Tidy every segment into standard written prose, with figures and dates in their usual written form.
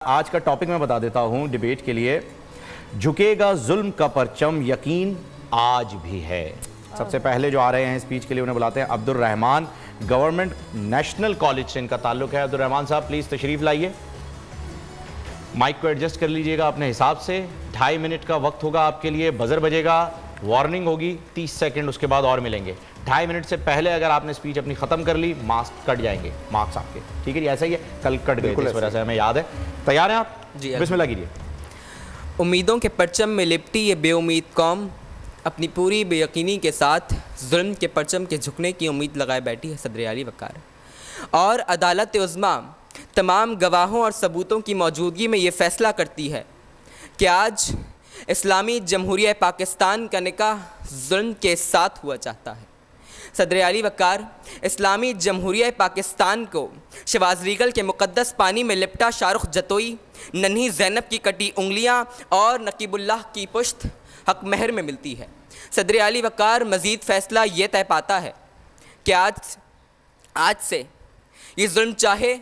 آج کا ٹاپک میں بتا دیتا ہوں ڈیبیٹ کے لیے، جھکے گا ظلم کا پرچم یقین آج بھی ہے۔ سب سے پہلے جو آ رہے ہیں اسپیچ کے لیے انہیں بلاتے ہیں عبد الرحمن، گورنمنٹ نیشنل کالج سے ان کا تعلق ہے۔ عبد الرحمن صاحب پلیز تشریف لائیے، مائک کو ایڈجسٹ کر لیجئے گا اپنے حساب سے۔ 2.5 منٹ کا وقت ہوگا آپ کے لیے، بزر بجے گا، وارننگ ہوگی 30 سیکنڈ، اس کے بعد اور ملیں گے۔ 2.5 منٹ سے پہلے اگر آپ نے اسپیچ اپنی ختم کر لی مارکس کٹ جائیں گے، مارکس آپ کے، ٹھیک ہے جی؟ ایسا ہی ہے، کل کٹ گئے تھے اس وجہ سے ہمیں یاد ہے۔ تیار ہیں آپ؟ جی بسم اللہ کیجیے۔ امیدوں کے پرچم میں لپٹی یہ بے امید قوم اپنی پوری بے یقینی کے ساتھ ظلم کے پرچم کے جھکنے کی امید لگائے بیٹھی ہے صدر علی وقار، اور عدالت عظمیٰ تمام گواہوں اور ثبوتوں کی موجودگی میں یہ فیصلہ کرتی ہے کہ آج اسلامی جمہوریہ پاکستان کا نکاح ظلم کے ساتھ ہوا چاہتا ہے۔ صدر علی وقار اسلامی جمہوریہ پاکستان کو شواذ ریگل کے مقدس پانی میں لپٹا شاہ رخ جتوئی، ننھی زینب کی کٹی انگلیاں اور نقیب اللہ کی پشت حق مہر میں ملتی ہے۔ صدر علی وقار مزید فیصلہ یہ طے پاتا ہے کہ آج سے یہ ظلم چاہے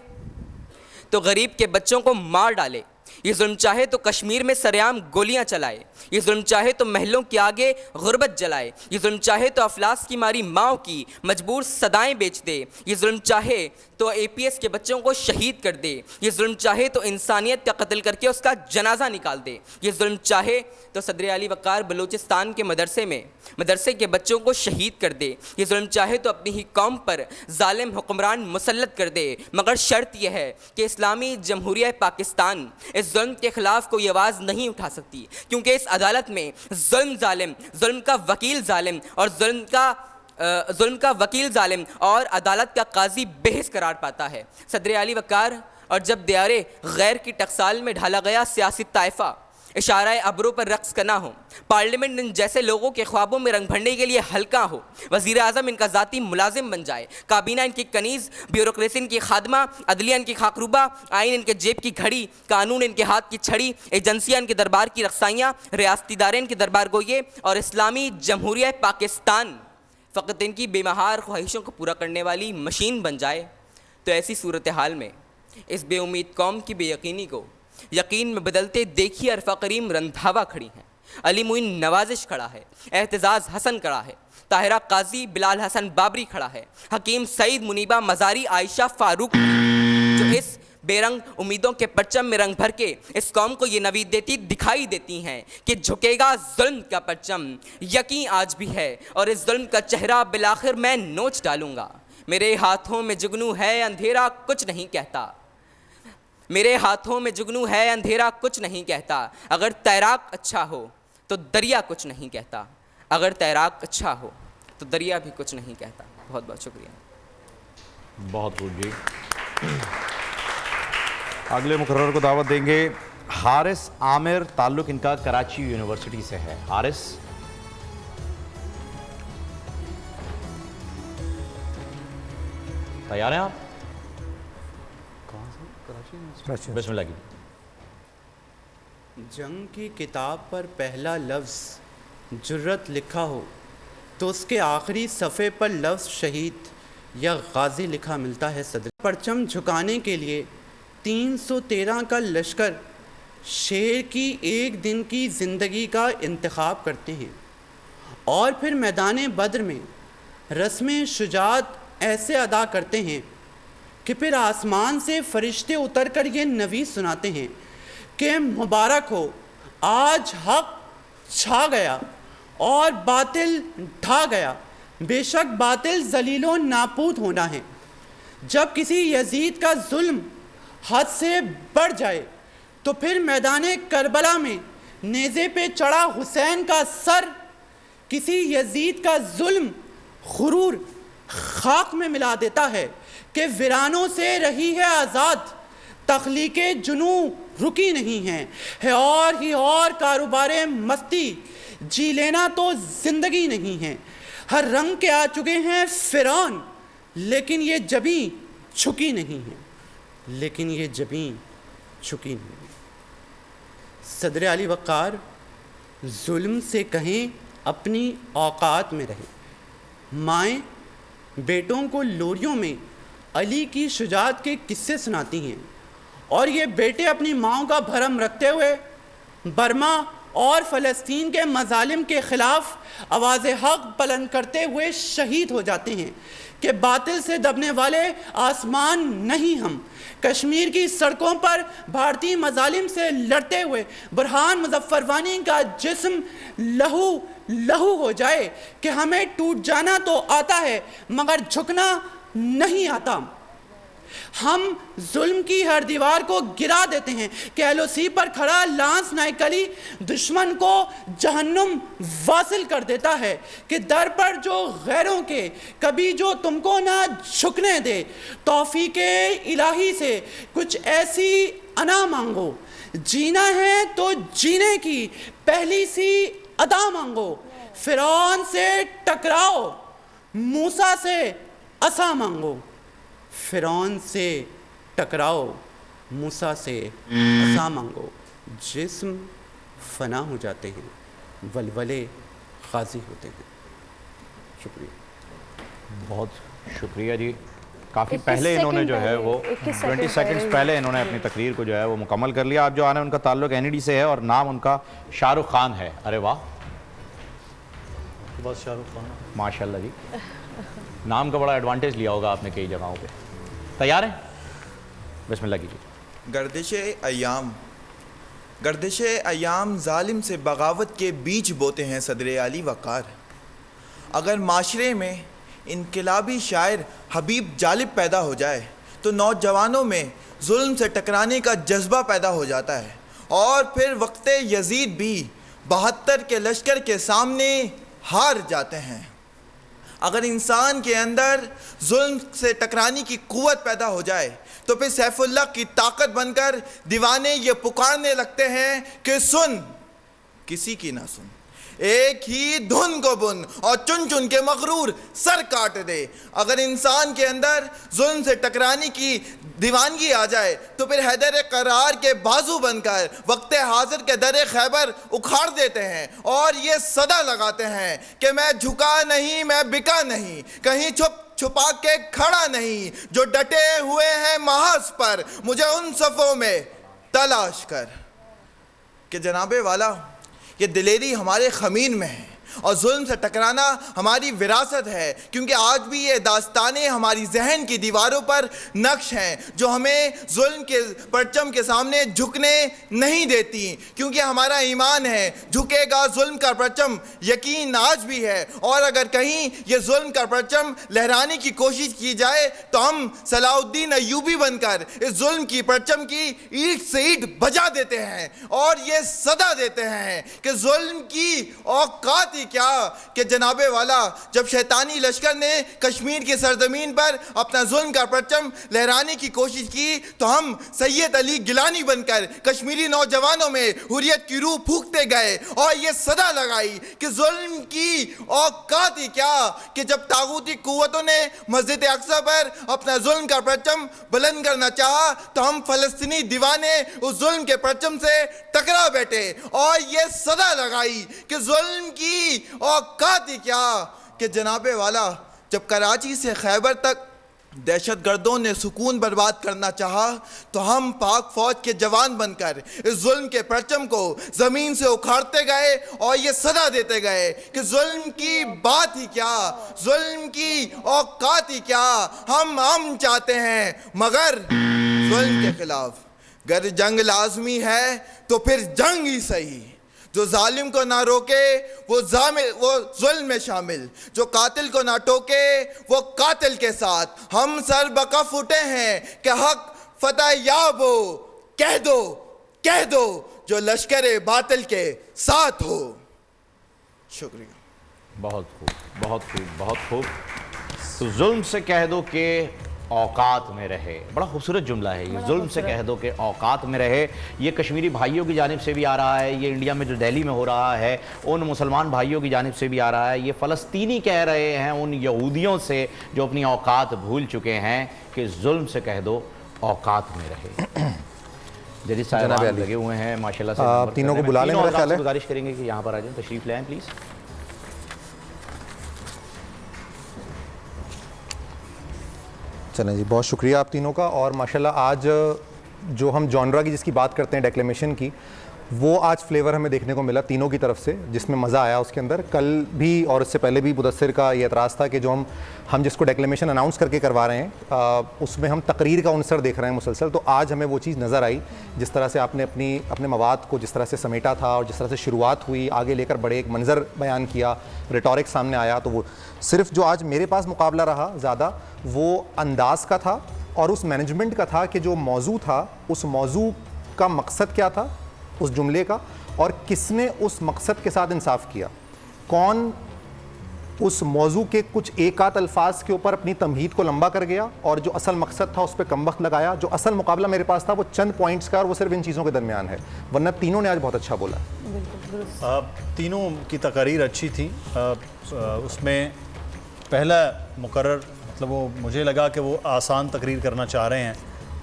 تو غریب کے بچوں کو مار ڈالے، یہ ظلم چاہے تو کشمیر میں سرعام گولیاں چلائے، یہ ظلم چاہے تو محلوں کے آگے غربت جلائے، یہ ظلم چاہے تو افلاس کی ماری ماؤں کی مجبور صدائیں بیچ دے، یہ ظلم چاہے تو APS کے بچوں کو شہید کر دے، یہ ظلم چاہے تو انسانیت کا قتل کر کے اس کا جنازہ نکال دے، یہ ظلم چاہے تو صدر علی وقار بلوچستان کے مدرسے کے بچوں کو شہید کر دے، یہ ظلم چاہے تو اپنی ہی قوم پر ظالم حکمران مسلط کر دے، مگر شرط یہ ہے کہ اسلامی جمہوریہ پاکستان اس ظلم کے خلاف کوئی آواز نہیں اٹھا سکتی، کیونکہ اس عدالت میں ظلم کا وکیل ظالم اور عدالت کا قاضی بحث قرار پاتا ہے۔ صدر علی وقار اور جب دیار غیر کی ٹکسال میں ڈھالا گیا سیاسی طائفہ اشارہ ابرو پر رقص کرنا ہو، پارلیمنٹ ان جیسے لوگوں کے خوابوں میں رنگ بھرنے کے لیے ہلکا ہو، وزیر اعظم ان کا ذاتی ملازم بن جائے، کابینہ ان کی کنیز، بیوروکریسی ان کی خادمہ، عدلیہ ان کی خاکروبہ، آئین ان کے جیب کی گھڑی، قانون ان کے ہاتھ کی چھڑی، ایجنسیاں ان کے دربار کی رقصائیاں، ریاستی ادارے ان کے دربار گوئے، اور اسلامی جمہوریہ پاکستان فقط ان کی بے مہار خواہشوں کو پورا کرنے والی مشین بن جائے، تو ایسی صورتحال میں اس بے امید قوم کی بے یقینی کو یقین میں بدلتے دیکھیے عرفہ کریم رندھاوا کھڑی ہیں، علی معین نوازش کھڑا ہے، اعتزاز حسن کھڑا ہے، طاہرہ قاضی، بلال حسن بابری کھڑا ہے، حکیم سعید، منیبہ مزاری، عائشہ فاروق، جو اس بے رنگ امیدوں کے پرچم میں رنگ بھر کے اس قوم کو یہ نوید دکھائی دیتی ہیں کہ جھکے گا ظلم کا پرچم یقین آج بھی ہے، اور اس ظلم کا چہرہ بالآخر میں نوچ ڈالوں گا۔ میرے ہاتھوں میں جگنو ہے، اندھیرا کچھ نہیں کہتا، میرے ہاتھوں میں جگنو ہے، اندھیرا کچھ نہیں کہتا، اگر تیراک اچھا ہو تو دریا کچھ نہیں کہتا، اگر تیراک اچھا ہو تو دریا بھی کچھ نہیں کہتا۔ بہت بہت شکریہ۔ بہت خوب جی۔ اگلے مقرر کو دعوت دیں گے حارث عامر، تعلق ان کا کراچی یونیورسٹی سے ہے۔ حارث تیار ہیں آپ؟ بسم اللہ کی۔ جنگ کی کتاب پر پہلا لفظ جرت لکھا ہو تو اس کے آخری صفحے پر لفظ شہید یا غازی لکھا ملتا ہے۔ صدر پرچم جھکانے کے لیے 313 کا لشکر شیر کی ایک دن کی زندگی کا انتخاب کرتے ہیں، اور پھر میدان بدر میں رسم شجاعت ایسے ادا کرتے ہیں کہ پھر آسمان سے فرشتے اتر کر یہ نوید سناتے ہیں کہ مبارک ہو، آج حق چھا گیا اور باطل ڈھا گیا، بے شک باطل ذلیل و ناپود ہونا ہے۔ جب کسی یزید کا ظلم حد سے بڑھ جائے تو پھر میدان کربلا میں نیزے پہ چڑھا حسین کا سر، کسی یزید کا ظلم غرور خاک میں ملا دیتا ہے کہ ویرانوں سے رہی ہے آزاد، تخلیق جنوں رکی نہیں ہے اور ہی اور کاروبار مستی، جی لینا تو زندگی نہیں ہے۔ ہر رنگ کے آ چکے ہیں فرعون، لیکن یہ جبیں جھکی نہیں ہے، صدر علی وقار ظلم سے کہیں اپنی اوقات میں رہیں۔ مائیں بیٹوں کو لوریوں میں علی کی شجاعت کے قصے سناتی ہیں اور یہ بیٹے اپنی ماؤں کا بھرم رکھتے ہوئے برما اور فلسطین کے مظالم کے خلاف آواز حق بلند کرتے ہوئے شہید ہو جاتے ہیں کہ باطل سے دبنے والے آسمان نہیں ہم. کشمیر کی سڑکوں پر بھارتی مظالم سے لڑتے ہوئے برہان مظفر وانی کا جسم لہو لہو ہو جائے کہ ہمیں ٹوٹ جانا تو آتا ہے مگر جھکنا نہیں آتا. ہم ظلم کی ہر دیوار کو گرا دیتے ہیں کہ ایل او سی پر کھڑا لانس نائک علی دشمن کو جہنم واصل کر دیتا ہے کہ در پر جو غیروں کے کبھی جو تم کو نہ جھکنے دے. توفیق الہی سے کچھ ایسی انا مانگو, جینا ہے تو جینے کی پہلی سی ادا مانگو. فرعون سے ٹکراؤ, موسیٰ سے عصا مانگو. فرعون سے ٹکراؤ, موسیٰ سے عصا مانگو. جسم فنا ہو جاتے ہیں, ولولے غازی ہوتے ہیں. شکریہ. بہت شکریہ جی. کافی پہلے انہوں نے جو ہے وہ 20 سیکنڈز پہلے انہوں نے اپنی تقریر کو جو ہے وہ مکمل کر لیا. اب جو آنا ان کا تعلق این ای ڈی سے ہے اور نام ان کا شاہ رخ خان ہے. ارے واہ, بس شاہ رخ خان ماشاء اللہ جی. نام کا بڑا ایڈوانٹیج لیا ہوگا آپ نے کئی جگہوں پہ. تیار ہیں؟ بسم اللہ کیجیے. گردش ایام ظالم سے بغاوت کے بیج بوتے ہیں صدر علی وقار. اگر معاشرے میں انقلابی شاعر حبیب جالب پیدا ہو جائے تو نوجوانوں میں ظلم سے ٹکرانے کا جذبہ پیدا ہو جاتا ہے اور پھر وقت یزید بھی 72 کے لشکر کے سامنے ہار جاتے ہیں. اگر انسان کے اندر ظلم سے ٹکرانے کی قوت پیدا ہو جائے تو پھر سیف اللہ کی طاقت بن کر دیوانے یہ پکارنے لگتے ہیں کہ سن کسی کی نہ سن, ایک ہی دھن کو بن اور چن چن کے مغرور سر کاٹ دے. اگر انسان کے اندر ظلم سے ٹکرانے کی دیوانگی آ جائے تو پھر حیدر قرار کے بازو بن کر وقت حاضر کے در خیبر اکھاڑ دیتے ہیں اور یہ صدا لگاتے ہیں کہ میں جھکا نہیں, میں بکا نہیں, کہیں چھپا کے کھڑا نہیں, جو ڈٹے ہوئے ہیں محاذ پر مجھے ان صفوں میں تلاش کر. کہ جناب والا یہ دلیری ہمارے خمین میں ہے اور ظلم سے ٹکرانا ہماری وراثت ہے, کیونکہ آج بھی یہ داستانیں ہماری ذہن کی دیواروں پر نقش ہیں جو ہمیں ظلم کے پرچم کے سامنے جھکنے نہیں دیتی, کیونکہ ہمارا ایمان ہے جھکے گا ظلم کا پرچم, یقین آج بھی ہے. اور اگر کہیں یہ ظلم کا پرچم لہرانے کی کوشش کی جائے تو ہم صلاح الدین ایوبی بن کر اس ظلم کی پرچم کی اینٹ سے اینٹ بجا دیتے ہیں اور یہ صدا دیتے ہیں کہ ظلم کی اوقات کیا. کہ جناب والا جب شیطانی لشکر نے کشمیر کی سرزمین پر اپنا ظلم کا پرچم لہرانے کی کوشش کی تو ہم سید علی گیلانی بن کر کشمیری نوجوانوں میں حریت کی روح پھونکتے گئے اور یہ صدا لگائی کہ ظلم کی اوقات ہی کیا. کہ جب طاغوتی قوتوں نے مسجد اقصی پر اپنا ظلم کا پرچم بلند کرنا چاہا تو ہم فلسطینی دیوانے اس ظلم کے پرچم سے ٹکرا بیٹھے اور یہ صدا لگائی کہ ظلم کی اوقات ہی کیا. کہ جناب والا جب کراچی سے خیبر تک دہشت گردوں نے سکون برباد کرنا چاہا تو ہم پاک فوج کے جوان بن کر اس ظلم کے پرچم کو زمین سے اکھاڑتے گئے اور یہ صدا دیتے گئے کہ ظلم کی بات ہی کیا, ظلم کی اوقات ہی کیا. ہم چاہتے ہیں مگر ظلم کے خلاف. گر جنگ لازمی ہے تو پھر جنگ ہی صحیح. جو ظالم کو نہ روکے وہ ظلم میں شامل, جو قاتل کو نہ ٹوکے وہ قاتل کے ساتھ. ہم سر بکف اٹھے ہیں کہ حق فتح یاب ہو, کہہ دو جو لشکر باطل کے ساتھ ہو. شکریہ. بہت خوب, بہت خوب, بہت خوب. تو ظلم سے کہہ دو کہ اوقات میں رہے. بڑا خوبصورت جملہ ہے یہ, ظلم سے کہہ دو کہ اوقات میں رہے. یہ کشمیری بھائیوں کی جانب سے بھی آ رہا ہے, یہ انڈیا میں جو دہلی میں ہو رہا ہے ان مسلمان بھائیوں کی جانب سے بھی آ رہا ہے. یہ فلسطینی کہہ رہے ہیں ان یہودیوں سے جو اپنی اوقات بھول چکے ہیں کہ ظلم سے کہہ دو اوقات میں رہے. جدید صاحب لگے ہوئے ہیں ماشاءاللہ سے. تینوں کو بلا لیں, میرا خیال ہے گزارش کریں گے کہ یہاں پر آ جائیں, تشریف لے آئیں پلیز. چلیں جی, بہت شکریہ آپ تینوں کا. اور ماشاءاللہ آج جو ہم جانرا کی جس کی بات کرتے ہیں ڈیکلیمیشن کی, وہ آج فلیور ہمیں دیکھنے کو ملا تینوں کی طرف سے, جس میں مزہ آیا اس کے اندر. کل بھی اور اس سے پہلے بھی مدثر کا یہ اعتراض تھا کہ جو ہم جس کو ڈیکلیمیشن اناؤنس کر کے کروا رہے ہیں اس میں ہم تقریر کا عنصر دیکھ رہے ہیں مسلسل. تو آج ہمیں وہ چیز نظر آئی, جس طرح سے آپ نے اپنے مواد کو جس طرح سے سمیٹا تھا اور جس طرح سے شروعات ہوئی, آگے لے کر بڑے ایک منظر بیان کیا, ریٹورک سامنے آیا. تو وہ صرف جو آج میرے پاس مقابلہ رہا زیادہ وہ انداز کا تھا اور اس مینجمنٹ کا تھا کہ جو موضوع تھا اس موضوع کا مقصد کیا تھا اس جملے کا, اور کس نے اس مقصد کے ساتھ انصاف کیا, کون اس موضوع کے کچھ ایک آدھ الفاظ کے اوپر اپنی تمہید کو لمبا کر گیا اور جو اصل مقصد تھا اس پہ کم وقت لگایا. جو اصل مقابلہ میرے پاس تھا وہ چند پوائنٹس کا اور وہ صرف ان چیزوں کے درمیان ہے, ورنہ تینوں نے آج بہت اچھا بولا. تینوں کی تقاریر اچھی تھیں. اس میں پہلا مقرر مطلب وہ مجھے لگا کہ وہ آسان تقریر کرنا چاہ رہے ہیں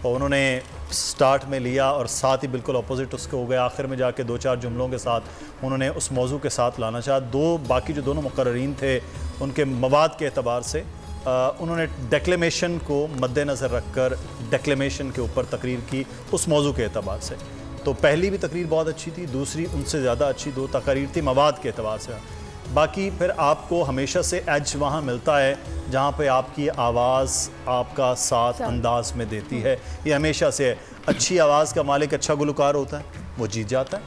اور انہوں نے سٹارٹ میں لیا اور ساتھ ہی بالکل اپوزٹ اس کے ہو گیا. آخر میں جا کے 2-4 جملوں کے ساتھ انہوں نے اس موضوع کے ساتھ لانا چاہا. باقی جو دونوں مقررین تھے ان کے مواد کے اعتبار سے انہوں نے ڈیکلیمیشن کو مد نظر رکھ کر ڈیکلیمیشن کے اوپر تقریر کی اس موضوع کے اعتبار سے. تو پہلی بھی تقریر بہت اچھی تھی, دوسری ان سے زیادہ اچھی 2 تقاریر تھی مواد کے اعتبار سے. باقی پھر آپ کو ہمیشہ سے ایج وہاں ملتا ہے جہاں پہ آپ کی آواز آپ کا ساتھ انداز میں دیتی ہے. یہ ہمیشہ سے ہے. اچھی آواز کا مالک اچھا گلوکار ہوتا ہے, وہ جیت جاتا ہے.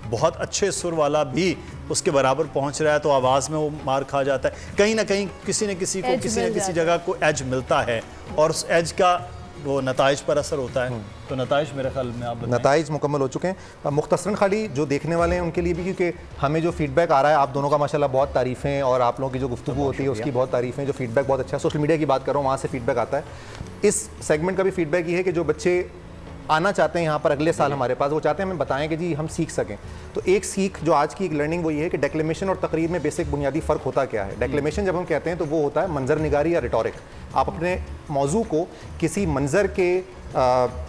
بہت اچھے سر والا بھی اس کے برابر پہنچ رہا ہے تو آواز میں وہ مار کھا جاتا ہے. کہیں نہ کہیں کسی نہ کسی جگہ کو ایج ملتا ہے اور اس ایج کا وہ نتائج پر اثر ہوتا ہے. تو نتائج میرے خیال میں آپ نتائج مکمل ہو چکے ہیں. مختصراً خالی جو دیکھنے والے ہیں ان کے لیے بھی, کیونکہ ہمیں جو فیڈ بیک آ رہا ہے آپ دونوں کا ماشاءاللہ بہت تعریفیں اور آپ لوگوں کی جو گفتگو ہوتی ہے اس کی بہت تعریفیں, جو فیڈ بیک بہت اچھا ہے. سوشل میڈیا کی بات کر رہا ہوں, وہاں سے فیڈ بیک آتا ہے. اس سیگمنٹ کا بھی فیڈ بیک یہ ہے کہ جو بچے آنا چاہتے ہیں یہاں پر اگلے سال ہمارے پاس, وہ چاہتے ہیں ہمیں بتائیں کہ جی ہم سیکھ سکیں. تو ایک سیکھ جو آج کی ایک لرننگ وہ یہ ہے کہ ڈیکلیمیشن اور تقریر میں بیسک بنیادی فرق ہوتا کیا ہے. ڈیکلیمیشن جب ہم کہتے ہیں تو وہ ہوتا ہے منظر نگاری یا ریٹورک. آپ اپنے موضوع کو کسی منظر کے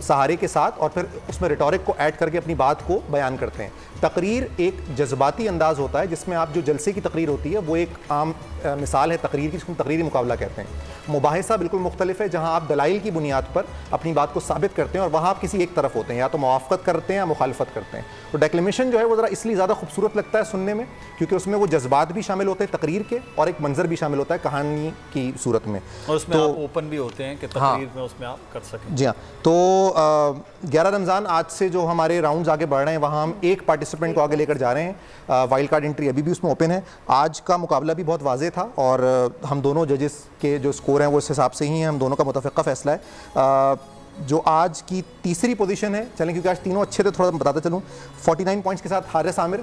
سہارے کے ساتھ اور پھر اس میں ریٹورک کو ایڈ کر کے اپنی بات کو بیان کرتے ہیں. تقریر ایک جذباتی انداز ہوتا ہے جس میں آپ جو جلسے کی تقریر ہوتی ہے وہ ایک عام مثال ہے تقریر کی, جس کو تقریری مقابلہ کہتے ہیں. مباحثہ بالکل مختلف ہے جہاں آپ دلائل کی بنیاد پر اپنی بات کو ثابت کرتے ہیں اور وہاں آپ کسی ایک طرف ہوتے ہیں, یا تو موافقت کرتے ہیں یا مخالفت کرتے ہیں. تو ڈیکلیمیشن جو ہے وہ ذرا اس لیے زیادہ خوبصورت لگتا ہے سننے میں کیونکہ اس میں وہ جذبات بھی شامل ہوتے ہیں تقریر کے اور ایک منظر بھی شامل ہوتا ہے کہانی کی صورت میں, اور اس میں آپ اوپن بھی ہوتے ہیں کہ تقریر میں اس میں آپ کر سکیں. جی ہاں. تو 11 رمضان آج سے جو ہمارے راؤنڈز آگے بڑھ رہے ہیں وہاں ہم ایک پارٹیسپینٹ کو آگے لے کر جا رہے ہیں. وائلڈ کارڈ انٹری ابھی بھی اس میں اوپن ہے. آج کا مقابلہ بھی بہت واضح تھا اور ہم دونوں ججز کے جو سکور ہیں وہ اس حساب سے ہی ہیں, ہم دونوں کا متفقہ فیصلہ ہے. جو آج کی تیسری پوزیشن ہے, چلیں کیونکہ آج تینوں اچھے تھے تھوڑا بتاتے چلوں, 49 پوائنٹس کے ساتھ حارث عامر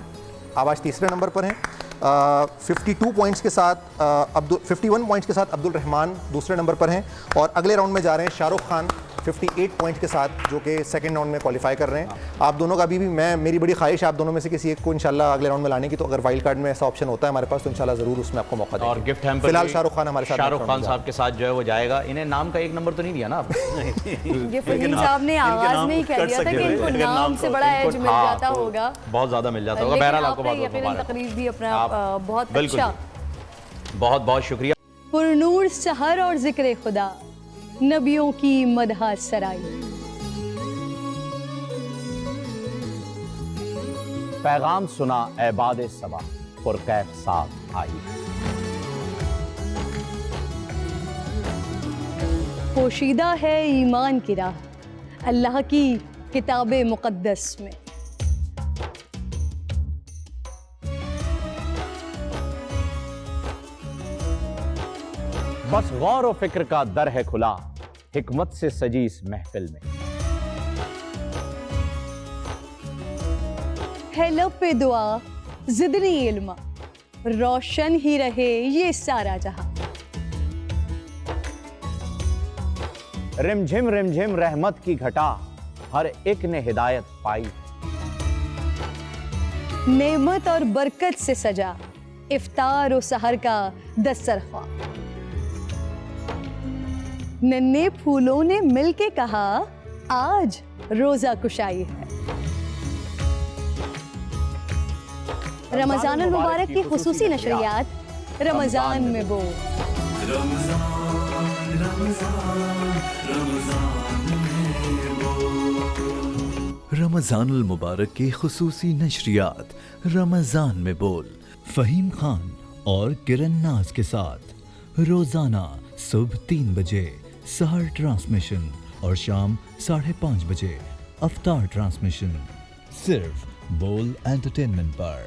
آج تیسرے نمبر پر ہیں. 52 پوائنٹس کے ساتھ 51 پوائنٹس کے ساتھ عبد الرحمان دوسرے نمبر پر ہیں. اور اگلے راؤنڈ میں جا رہے ہیں شاہ رخ خان 58 پوائنٹ کے ساتھ جو کہ سیکنڈ راؤنڈ میں کوالیفائی کر رہے ہیں. آپ دونوں کا ابھی بھی میری بڑی خواہش ہے آپ دونوں میں سے کسی ایک کو انشاءاللہ اگلے راؤنڈ میں لانے کی. تو اگر وائلڈ کارڈ میں ایسا آپشن ہوتا ہے ہمارے پاس تو انشاءاللہ ضرور اس میں آپ کو موقع دیں گے. اور گفٹ ہیمپر فی الحال شاہ رخ خان ہمارے ساتھ, شاہ رخ خان صاحب کے ساتھ جو ہے وہ جائے گا. انہیں نام کا ایک نمبر تو نہیں دیا نا آپ یہ فہیم صاحب نے آغاز میں ہی کہہ دیا تھا کہ ان کو نام سے بڑا ایج مل جاتا ہوگا, بہت زیادہ مل جاتا ہوگا. بہرحال آپ کو یقیناً تقریر بھی اپنا بہت اچھا. بہت بہت شکریہ. پرنور سحر اور ذکر خدا, نبیوں کی مدح سرائی. پیغام سنا اے باد صبا, پرکیف صاحب آئی. پوشیدہ ہے ایمان کی راہ اللہ کی کتاب مقدس میں. بس غور و فکر کا در ہے کھلا, حکمت سے سجی اس محفل میں. ہے لب پہ دعا زدنی علم, روشن ہی رہے یہ سارا جہاں. رم جھم رحمت کی گھٹا, ہر ایک نے ہدایت پائی. نعمت اور برکت سے سجا افطار و سحر کا دسترخوان. ننھے پھولوں نے مل کے کہا آج روزہ کشائی ہے. رمضان المبارک کی خصوصی نشریات رمضان میں بو. رمضان میں بو. رمضان المبارک کی خصوصی نشریات رمضان میں بول فہیم خان اور کرن ناز کے ساتھ روزانہ صبح 3 بجے سحر ٹرانسمیشن اور شام 5:30 بجے افطار ٹرانسمیشن صرف بول انٹرٹینمنٹ پر.